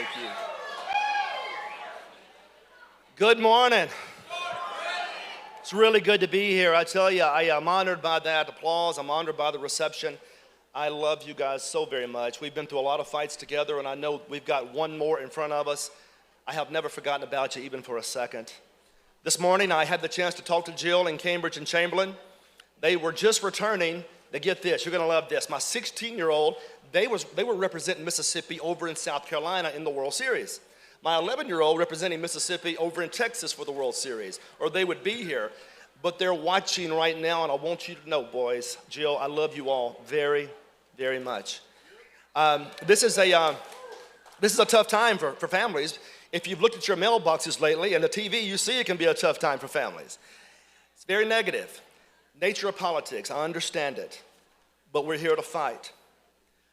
Thank you. Good morning. It's really good to be here. I tell you, I am honored by that applause. I'm honored by the reception. I love you guys so very much. We've been through a lot of fights together, and I know we've got one more in front of us. I have never forgotten about you, even for a second. This morning, I had the chance to talk to Jill in Cambridge and Chamberlain. They were just returning. Now get this, you're going to love this. My 16-year-old, they were representing Mississippi over in South Carolina in the World Series. My 11-year-old representing Mississippi over in Texas for the World Series, or they would be here. But they're watching right now, and I want you to know, boys, Jill, I love you all very, very much. This is a tough time for families. If you've looked at your mailboxes lately and the TV, you see it can be a tough time for families. It's very negative. Nature of politics, I understand it, but we're here to fight.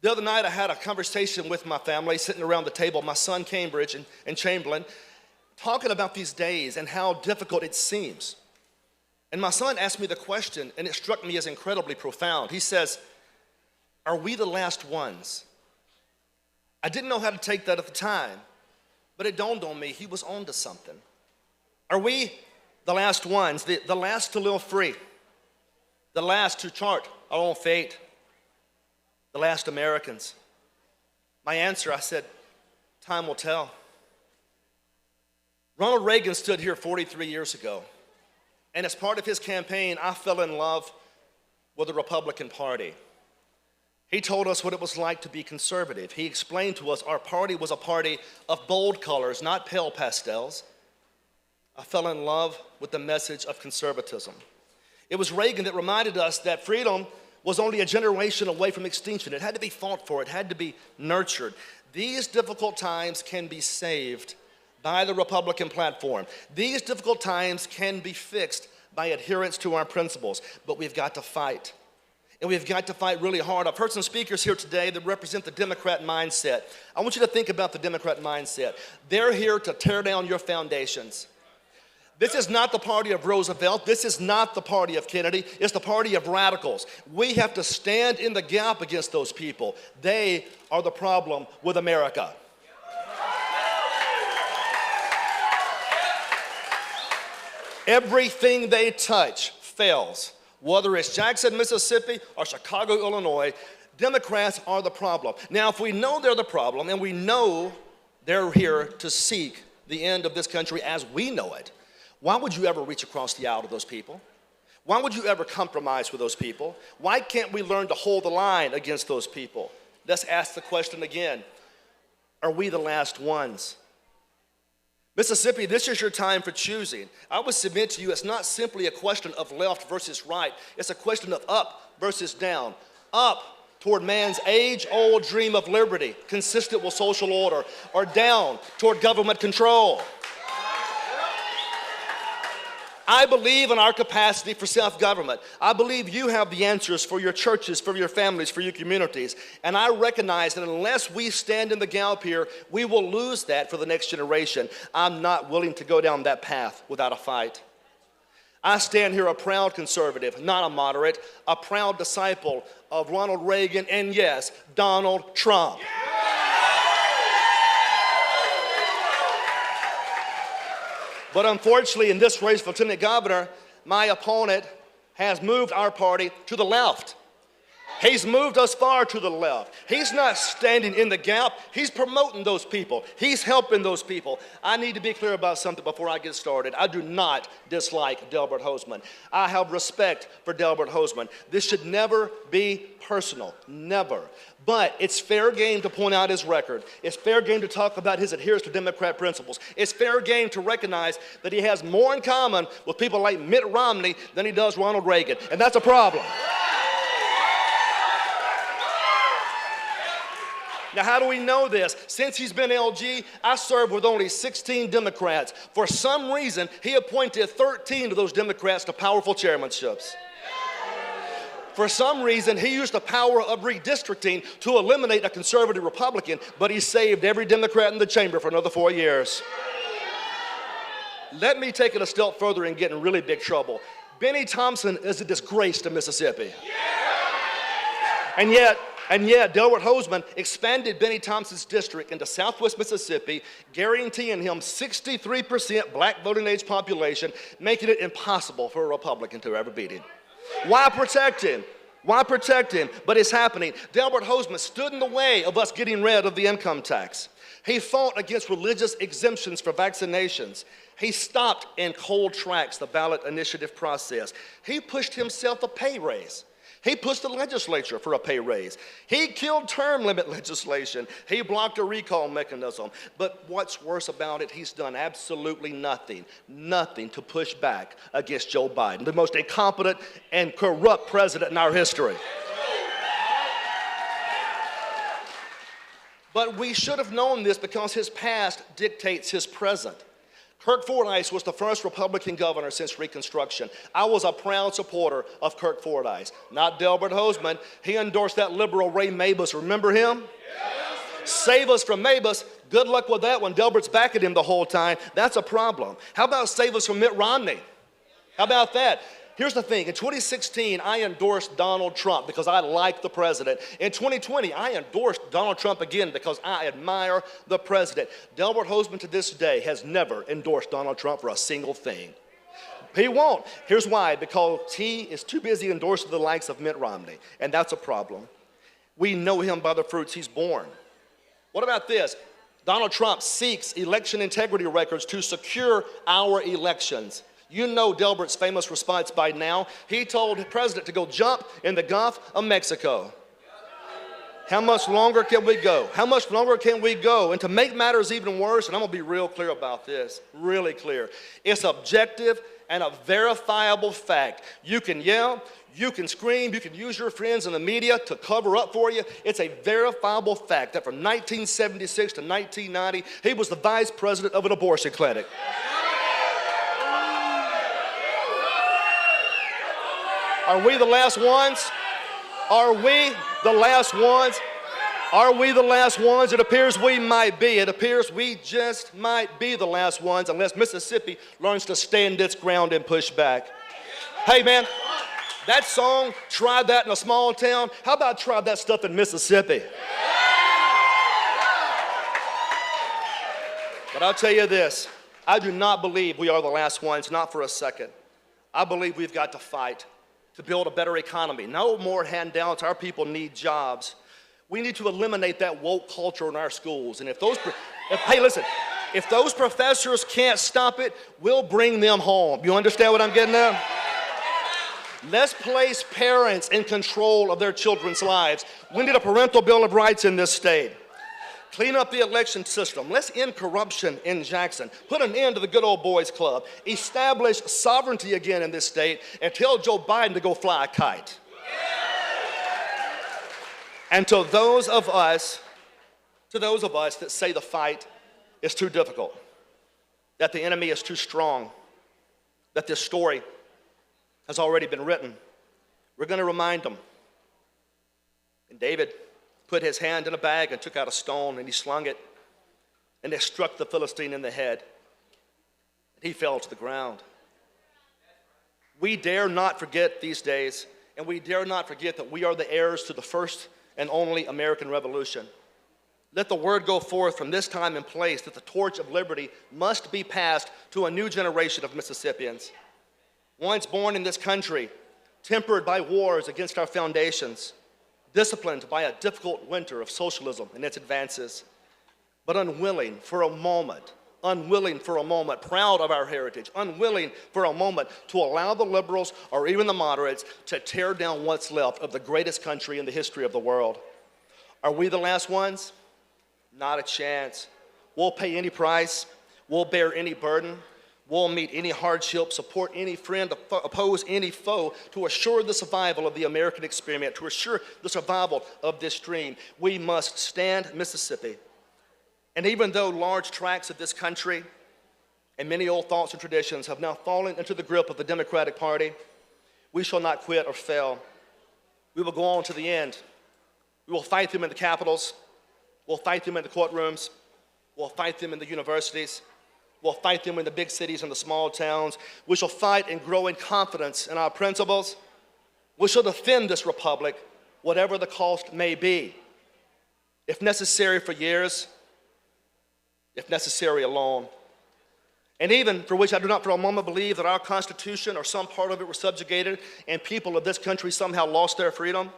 The other night, I had a conversation with my family, sitting around the table, my son Cambridge and Chamberlain, talking about these days and how difficult it seems. And my son asked me the question, and it struck me as incredibly profound. He says, are we the last ones? I didn't know how to take that at the time, but it dawned on me he was on to something. Are we the last ones, the last to live free, the last to chart our own fate, the last Americans? My answer, I said, time will tell. Ronald Reagan stood here 43 years ago, and as part of his campaign, I fell in love with the Republican Party. He told us what it was like to be conservative. He explained to us our party was a party of bold colors, not pale pastels. I fell in love with the message of conservatism. It was Reagan that reminded us that freedom was only a generation away from extinction. It had to be fought for. It had to be nurtured. These difficult times can be saved by the Republican platform. These difficult times can be fixed by adherence to our principles, but we've got to fight. And we've got to fight really hard. I've heard some speakers here today that represent the Democrat mindset. I want you to think about the Democrat mindset. They're here to tear down your foundations. This is not the party of Roosevelt. This is not the party of Kennedy. It's the party of radicals. We have to stand in the gap against those people. They are the problem with America. Everything they touch fails. Whether it's Jackson, Mississippi, or Chicago, Illinois, Democrats are the problem. Now, if we know they're the problem, and we know they're here to seek the end of this country as we know it, why would you ever reach across the aisle to those people? Why would you ever compromise with those people? Why can't we learn to hold the line against those people? Let's ask the question again. Are we the last ones? Mississippi, this is your time for choosing. I would submit to you, it's not simply a question of left versus right. It's a question of up versus down. Up toward man's age-old dream of liberty, consistent with social order, or down toward government control. I believe in our capacity for self-government. I believe you have the answers for your churches, for your families, for your communities. And I recognize that unless we stand in the gap here, we will lose that for the next generation. I'm not willing to go down that path without a fight. I stand here a proud conservative, not a moderate, a proud disciple of Ronald Reagan and, yes, Donald Trump. But unfortunately, in this race for lieutenant governor, my opponent has moved our party to the left. He's moved us far to the left. He's not standing in the gap. He's promoting those people. He's helping those people. I need to be clear about something before I get started. I do not dislike Delbert Hosemann. I have respect for Delbert Hosemann. This should never be personal, never. But it's fair game to point out his record. It's fair game to talk about his adherence to Democrat principles. It's fair game to recognize that he has more in common with people like Mitt Romney than he does Ronald Reagan, and that's a problem. Now, how do we know this? Since he's been LG, I served with only 16 Democrats. For some reason, he appointed 13 of those Democrats to powerful chairmanships. For some reason, he used the power of redistricting to eliminate a conservative Republican, but he saved every Democrat in the chamber for another 4 years. Let me take it a step further and get in really big trouble. Benny Thompson is a disgrace to Mississippi. And yet, And yet, Delbert Hosemann expanded Benny Thompson's district into southwest Mississippi, guaranteeing him 63% black voting age population, making it impossible for a Republican to ever beat him. Why protect him? Why protect him? But it's happening. Delbert Hosemann stood in the way of us getting rid of the income tax. He fought against religious exemptions for vaccinations. He stopped in cold tracks the ballot initiative process. He pushed himself a pay raise. He pushed the legislature for a pay raise. He killed term limit legislation. He blocked a recall mechanism. But what's worse about it, he's done absolutely nothing to push back against Joe Biden, the most incompetent and corrupt president in our history. But we should have known this because his past dictates his present. Kirk Fordyce was the first Republican governor since Reconstruction. I was a proud supporter of Kirk Fordyce, not Delbert Hosemann. He endorsed that liberal Ray Mabus. Remember him? Yes. Save us from Mabus. Good luck with that one. Delbert's back at him the whole time. That's a problem. How about save us from Mitt Romney? How about that? Here's the thing. In 2016, I endorsed Donald Trump because I like the president. In 2020, I endorsed Donald Trump again because I admire the president. Delbert Hosemann to this day has never endorsed Donald Trump for a single thing. He won't. Here's why. Because he is too busy endorsing the likes of Mitt Romney, and that's a problem. We know him by the fruits he's borne. What about this? Donald Trump seeks election integrity records to secure our elections. You know Delbert's famous response by now. He told the president to go jump in the Gulf of Mexico. How much longer can we go? How much longer can we go? And to make matters even worse, and I'm going to be real clear about this, really clear, it's objective and a verifiable fact. You can yell, you can scream, you can use your friends in the media to cover up for you. It's a verifiable fact that from 1976 to 1990, he was the vice president of an abortion clinic. Are we the last ones? Are we the last ones? Are we the last ones? It appears we might be. It appears we just might be the last ones unless Mississippi learns to stand its ground and push back. Hey man, that song, try that in a small town. How about try that stuff in Mississippi? But I'll tell you this, I do not believe we are the last ones, not for a second. I believe we've got to fight to build a better economy. No more handouts. Our people need jobs. We need to eliminate that woke culture in our schools. And if those professors can't stop it, we'll bring them home. You understand what I'm getting at? Let's place parents in control of their children's lives. We need a parental bill of rights in this state. Clean up the election system. Let's end corruption in Jackson. Put an end to the good old boys club. Establish sovereignty again in this state and tell Joe Biden to go fly a kite. And to those of us that say the fight is too difficult, that the enemy is too strong, that this story has already been written, we're going to remind them. And David put his hand in a bag and took out a stone, and he slung it, and it struck the Philistine in the head, and he fell to the ground. We dare not forget these days, and we dare not forget that we are the heirs to the first and only American Revolution. Let the word go forth from this time and place that the torch of liberty must be passed to a new generation of Mississippians. Once born in this country, tempered by wars against our foundations, disciplined by a difficult winter of socialism and its advances, but unwilling for a moment, proud of our heritage, unwilling for a moment to allow the liberals or even the moderates to tear down what's left of the greatest country in the history of the world. Are we the last ones? Not a chance. We'll pay any price. We'll bear any burden. We'll meet any hardship, support any friend, oppose any foe to assure the survival of the American experiment, to assure the survival of this dream. We must stand Mississippi. And even though large tracts of this country and many old thoughts and traditions have now fallen into the grip of the Democratic Party, we shall not quit or fail. We will go on to the end. We will fight them in the capitals. We'll fight them in the courtrooms. We'll fight them in the universities. We'll fight them in the big cities and the small towns. We shall fight and grow in confidence in our principles. We shall defend this republic whatever the cost may be. If necessary for years, if necessary alone. And even for which I do not for a moment believe that our Constitution or some part of it were subjugated and people of this country somehow lost their freedom.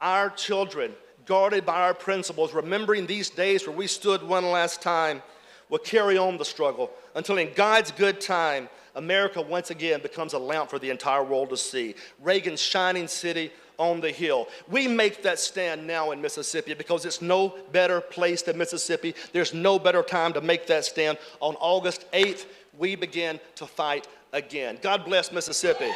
Our children, guarded by our principles, remembering these days where we stood one last time, will carry on the struggle until in God's good time, America once again becomes a lamp for the entire world to see. Reagan's shining city on the hill. We make that stand now in Mississippi because it's no better place than Mississippi. There's no better time to make that stand. On August 8th, we begin to fight again. God bless Mississippi.